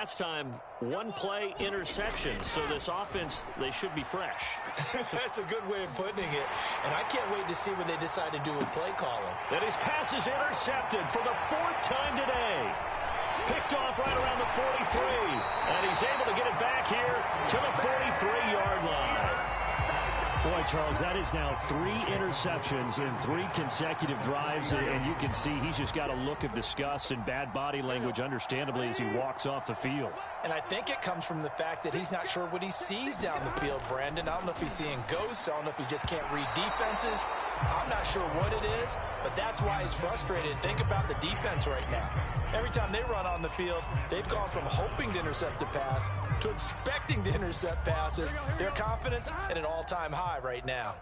last time, one play interception. So this offense, they should be fresh. That's a good way of putting it. And I can't wait to see what they decide to do with play calling. And his pass is intercepted for the 4th time today. Picked off right around the 43. And he's able to get it back here to the 43-yard line. Boy, Charles, that is now 3 interceptions in 3 consecutive drives, and you can see he's just got a look of disgust and bad body language, understandably, as he walks off the field. And I think it comes from the fact that he's not sure what he sees down the field, Brandon. I don't know if he's seeing ghosts. I don't know if he just can't read defenses. I'm not sure what it is, but that's why he's frustrated. Think about the defense right now. Every time they run on the field, they've gone from hoping to intercept a pass to expecting to intercept passes. Their confidence at an all-time high right now.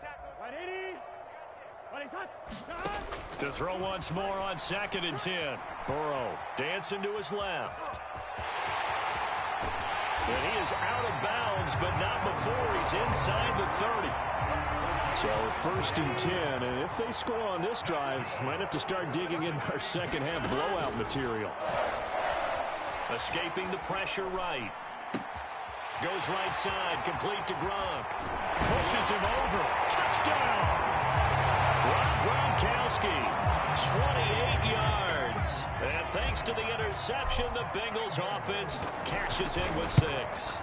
To throw once more on 2nd and 10. Burrow dancing to his left. And he is out of bounds, but not before he's inside the 30. So 1st and 10, and if they score on this drive, might have to start digging in our second-half blowout material. Escaping the pressure right. Goes right side, complete to Gronk. Pushes him over. Touchdown! Rob Gronkowski, 28 yards. And thanks to the interception, the Bengals offense cashes in with 6.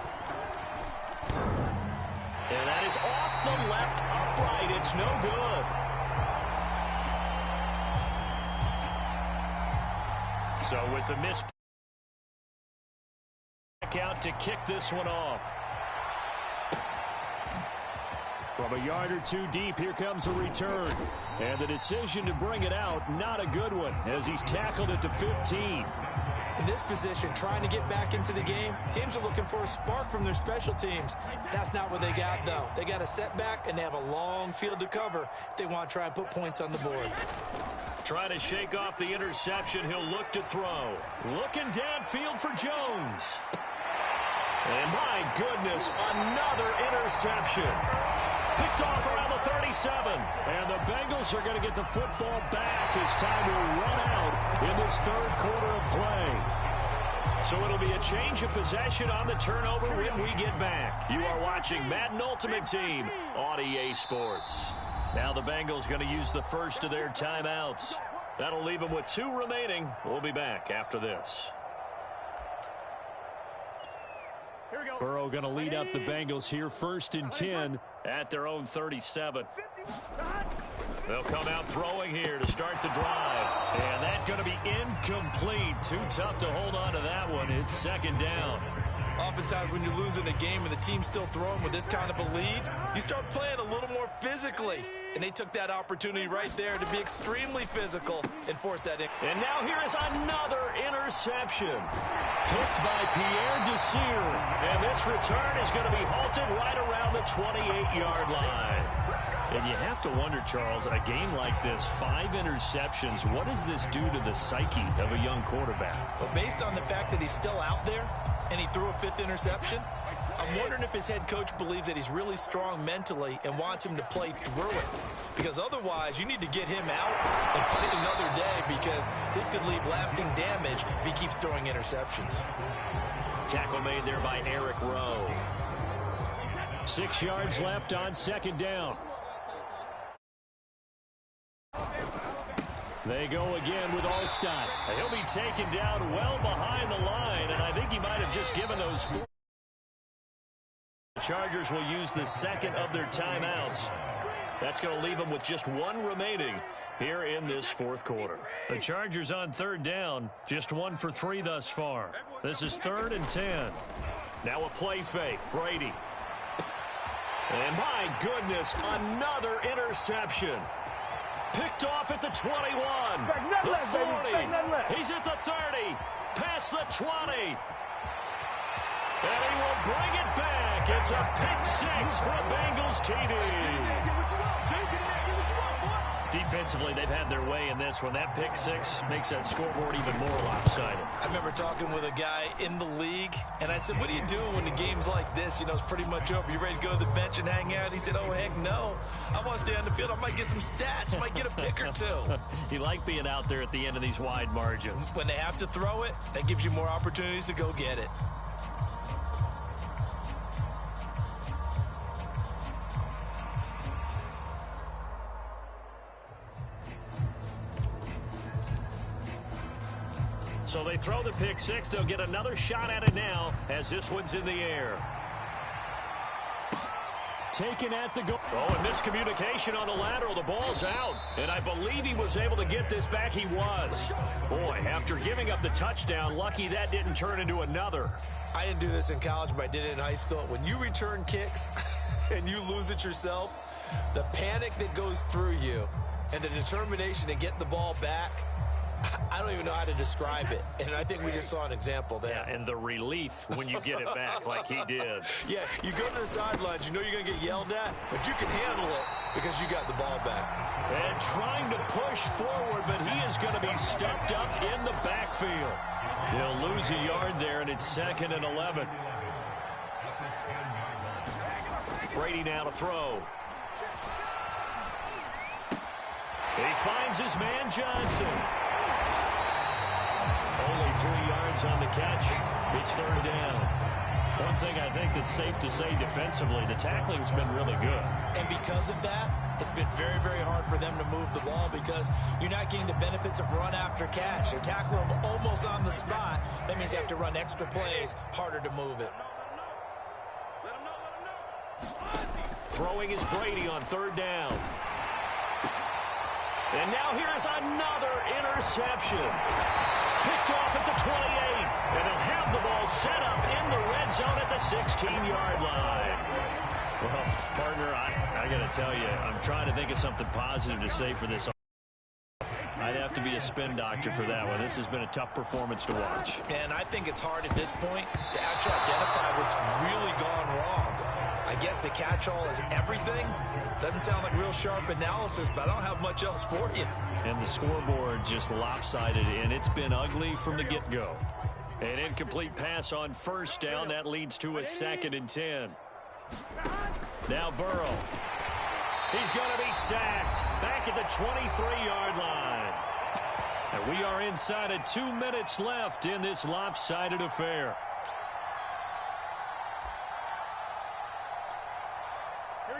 And that is off the left upright. It's no good. So with the miss out to kick this one off. From a yard or 2 deep, here comes a return. And the decision to bring it out, not a good one, as he's tackled at the 15. In this position, trying to get back into the game, teams are looking for a spark from their special teams. That's not what they got, though. They got a setback, and they have a long field to cover if they want to try and put points on the board. Trying to shake off the interception, he'll look to throw. Looking downfield for Jones. And my goodness, another interception. Picked off around the 37. And the Bengals are going to get the football back as time will run out in this 3rd quarter of play. So it'll be a change of possession on the turnover when we get back. You are watching Madden Ultimate Team on EA Sports. Now the Bengals going to use the first of their timeouts. That'll leave them with 2 remaining. We'll be back after this. Burrow going to lead up the Bengals here, 1st and 10 at their own 37. They'll come out throwing here to start the drive. And that's going to be incomplete. Too tough to hold on to that one. It's 2nd down. Oftentimes when you're losing a game and the team's still throwing with this kind of a lead, you start playing a little more physically. And they took that opportunity right there to be extremely physical and force that in. And now here is another interception. Picked by Pierre Desir. And this return is going to be halted right around the 28-yard line. And you have to wonder, Charles, a game like this, 5 interceptions, what does this do to the psyche of a young quarterback? Well, based on the fact that he's still out there and he threw a 5th interception, I'm wondering if his head coach believes that he's really strong mentally and wants him to play through it. Because otherwise, you need to get him out and fight another day, because this could leave lasting damage if he keeps throwing interceptions. Tackle made there by Eric Rowe. 6 yards left on 2nd down. They go again with Allstott. He'll be taken down well behind the line, and I think he might have just given those 4. The Chargers will use the 2nd of their timeouts. That's going to leave them with just 1 remaining here in this 4th quarter. The Chargers on 3rd down, just 1 for 3 thus far. This is 3rd and 10. Now a play fake, Brady. And my goodness, another interception. Picked off at the 21, the 40, he's at the 30, past the 20. And he will bring it back. It's a pick 6 for a Bengals TD. Defensively, they've had their way in this one. That pick six makes that scoreboard even more lopsided. I remember talking with a guy in the league, and I said, what do you do when the game's like this? You know, it's pretty much over. You ready to go to the bench and hang out? He said, oh, heck no. I want to stay on the field. I might get some stats. I might get a pick or two. You like being out there at the end of these wide margins. When they have to throw it, that gives you more opportunities to go get it. So they throw the pick six. They'll get another shot at it now as this one's in the air. Taken at the goal. Oh, and miscommunication on the lateral. The ball's out. And I believe he was able to get this back. He was. Boy, after giving up the touchdown, lucky that didn't turn into another. I didn't do this in college, but I did it in high school. When you return kicks and you lose it yourself, the panic that goes through you and the determination to get the ball back, I don't even know how to describe it, and I think we just saw an example there. Yeah, and the relief when you get it back like he did. Yeah, you go to the sidelines, you know you're going to get yelled at, but you can handle it because you got the ball back. And trying to push forward, but he is going to be stepped up in the backfield. He'll lose a yard there, and it's 2nd and 11. Brady now to throw. He finds his man Johnson. Only 3 yards on the catch. It's 3rd down. One thing I think that's safe to say defensively, the tackling's been really good. And because of that, it's been very, very hard for them to move the ball because you're not getting the benefits of run after catch. They're tackling them almost on the spot. That means you have to run extra plays, harder to move it. Throwing is Brady on 3rd down. And now here's another interception. Picked off at the 28. And he'll have the ball set up in the red zone at the 16-yard line. Well, partner, I got to tell you, I'm trying to think of something positive to say for this. I'd have to be a spin doctor for that one. This has been a tough performance to watch. And I think it's hard at this point to actually identify what's really gone wrong. I guess the catch-all is everything. Doesn't sound like real sharp analysis, but I don't have much else for you. And the scoreboard just lopsided, and it's been ugly from the get-go. An incomplete pass on 1st down. That leads to a 2nd and 10. Now Burrow. He's going to be sacked back at the 23-yard line. And we are inside of 2 minutes left in this lopsided affair.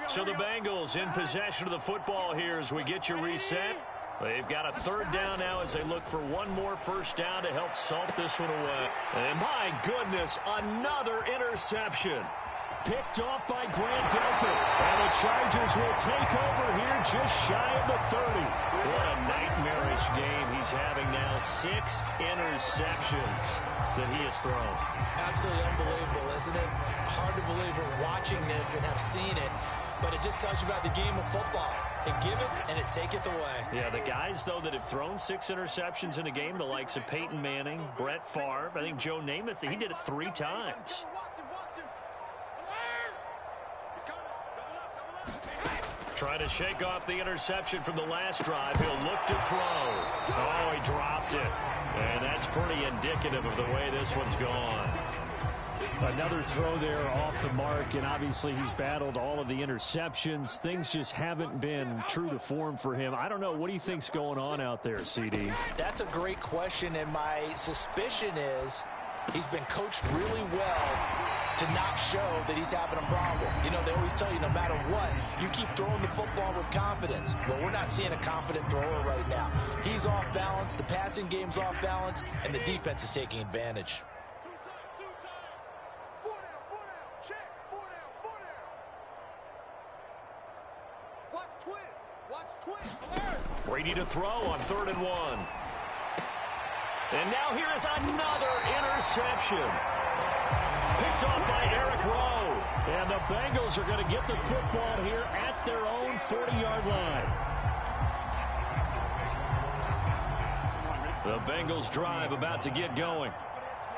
So the Bengals in possession of the football here as we get you reset. They've got a 3rd down now as they look for one more 1st down to help salt this one away. And my goodness, another interception. Picked off by Grant Delpit. And the Chargers will take over here just shy of the 30. What a nightmarish game he's having now. 6 interceptions that he has thrown. Absolutely unbelievable, isn't it? Hard to believe we're watching this and have seen it. But it just tells you about the game of football. It giveth and it taketh away. Yeah, the guys, though, that have thrown 6 interceptions in a game, the likes of Peyton Manning, Brett Favre, I think Joe Namath, he did it 3 times. Trying to shake off the interception from the last drive. He'll look to throw. Oh, he dropped it. And that's pretty indicative of the way this one's gone. Another throw there off the mark, and obviously he's battled all of the interceptions. Things just haven't been true to form for him. I don't know. What do you think's going on out there, CD? That's a great question, and my suspicion is he's been coached really well to not show that he's having a problem. You know, they always tell you no matter what, you keep throwing the football with confidence. Well, we're not seeing a confident thrower right now. He's off balance, the passing game's off balance, and the defense is taking advantage. Brady to throw on 3rd and 1. And now here is another interception. Picked off by Eric Rowe. And the Bengals are going to get the football here at their own 40-yard line. The Bengals drive about to get going.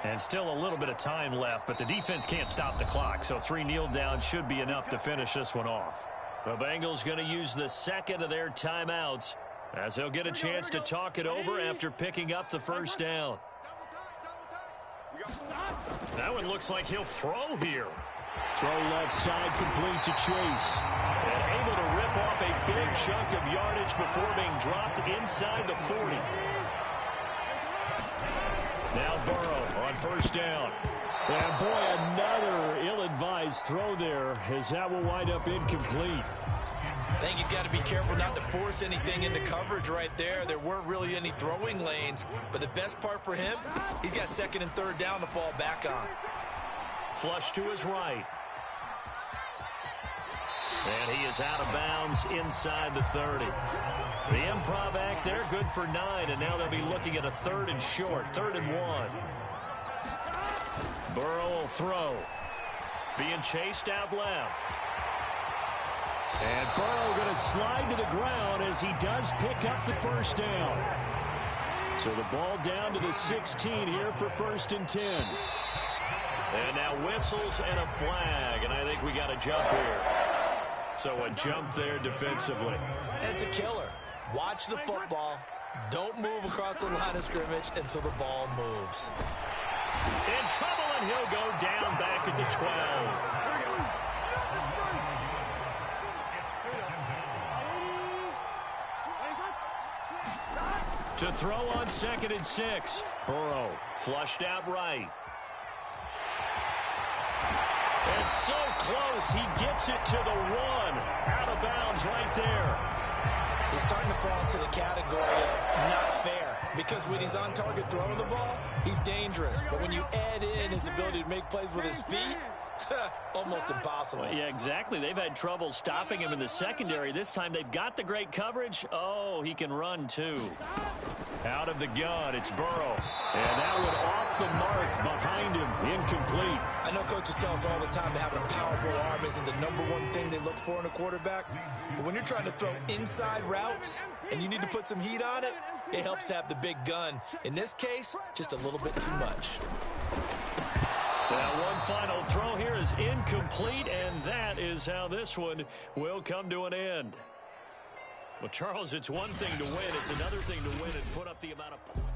And still a little bit of time left, but the defense can't stop the clock. So 3 kneel downs should be enough to finish this one off. The Bengals going to use the 2nd of their timeouts As he'll get a chance to talk it over after picking up the first down. That one looks like he'll throw here. Throw left side, complete to Chase. And able to rip off a big chunk of yardage before being dropped inside the 40. Now Burrow on first down. And boy, another ill-advised throw there, as that will wind up incomplete. I think he's got to be careful not to force anything into coverage right there. There weren't really any throwing lanes, but the best part for him, he's got second and third down to fall back on. Flush to his right. And he is out of bounds inside the 30. The improv act there, good for 9, and now they'll be looking at a third and short, 3rd and 1. Burrow will throw. Being chased out left. And Burrow going to slide to the ground as he does pick up the first down. So the ball down to the 16 here for 1st and 10. And now whistles and a flag, and I think we got a jump here. So a jump there defensively. And it's a killer. Watch the football. Don't move across the line of scrimmage until the ball moves. In trouble, and he'll go down back at the 12. To throw on 2nd and 6. Burrow flushed out right. And so close, he gets it to the 1. Out of bounds right there. He's starting to fall into the category of not fair, because when he's on target throwing the ball, he's dangerous. But when you add in his ability to make plays with his feet, almost impossible. Yeah, exactly. They've had trouble stopping him in the secondary. This time they've got the great coverage. Oh, he can run too. Out of the gun, it's Burrow. And that one off the mark behind him. Incomplete. I know coaches tell us all the time that having a powerful arm isn't the #1 thing they look for in a quarterback. But when you're trying to throw inside routes and you need to put some heat on it, it helps have the big gun. In this case, just a little bit too much. Now one final throw here is incomplete, and that is how this one will come to an end. Well, Charles, it's one thing to win. It's another thing to win and put up the amount of points.